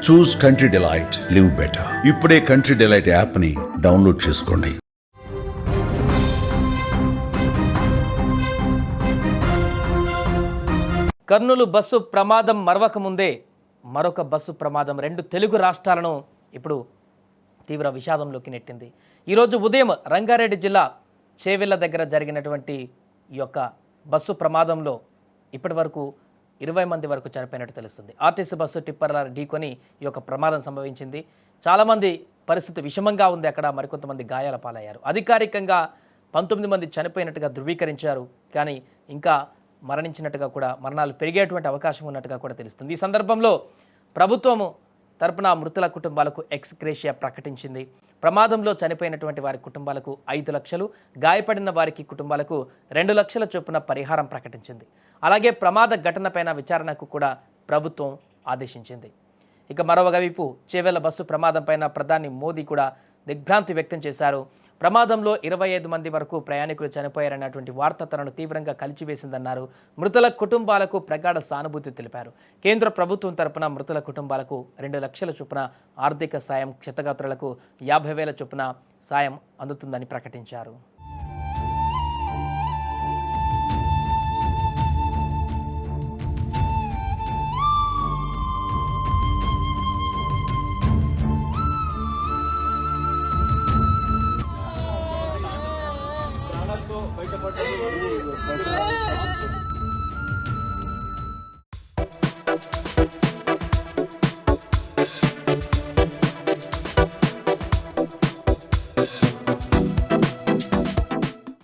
చూస్ country delight, live better. ఇప్పుడే country delight యాప్ని download చేసుకోండి. కర్నూలు బస్సు ప్రమాదం మరవక ముందే మరొక బస్సు ప్రమాదం 2 తెలుగు రాష్ట్రాలను ఇప్పుడు తీవ్ర విషాదంలోకి నెట్టింది. ఈరోజు ఉదయం రంగారెడ్డి జిల్లా చేవెళ్ల దగ్గర జరిగినటువంటి ఈ యొక్క బస్సు ప్రమాదంలో ఇప్పటి వరకు 20 మంది వరకు చనిపోయినట్టు తెలుస్తుంది. ఆర్టీసీ బస్సు టిప్పర్ల ఢీకొని ఈ యొక్క ప్రమాదం సంభవించింది. చాలామంది పరిస్థితి విషమంగా ఉంది. అక్కడ మరికొంతమంది గాయాల పాలయ్యారు. అధికారికంగా 19 మంది చనిపోయినట్టుగా ధృవీకరించారు. కానీ ఇంకా మరణించినట్టుగా కూడా, మరణాలు పెరిగేటువంటి అవకాశం ఉన్నట్టుగా కూడా తెలుస్తుంది. ఈ సందర్భంలో ప్రభుత్వము తరపున మృతుల కుటుంబాలకు ఎక్స్గ్రేషియా ప్రకటించింది. ప్రమాదంలో చనిపోయినటువంటి వారి కుటుంబాలకు 5 లక్షలు, గాయపడిన వారికి కుటుంబాలకు 2 లక్షల చొప్పున పరిహారం ప్రకటించింది. అలాగే ప్రమాద ఘటనపైన విచారణకు కూడా ప్రభుత్వం ఆదేశించింది. ఇక మరోవైపు చేవెళ్ల బస్సు ప్రమాదం పైన ప్రధాని మోదీ కూడా దిగ్భ్రాంతి వ్యక్తం చేశారు. ప్రమాదంలో 25 మంది వరకు ప్రయాణికులు చనిపోయారన్నటువంటి వార్త తనను తీవ్రంగా కలిచివేసిందన్నారు. మృతుల కుటుంబాలకు ప్రగాఢ సానుభూతి తెలిపారు. కేంద్ర ప్రభుత్వం తరపున మృతుల కుటుంబాలకు 2 లక్షల చొప్పున ఆర్థిక సాయం, క్షతగాత్రులకు 50,000 చొప్పున సాయం అందుతుందని ప్రకటించారు.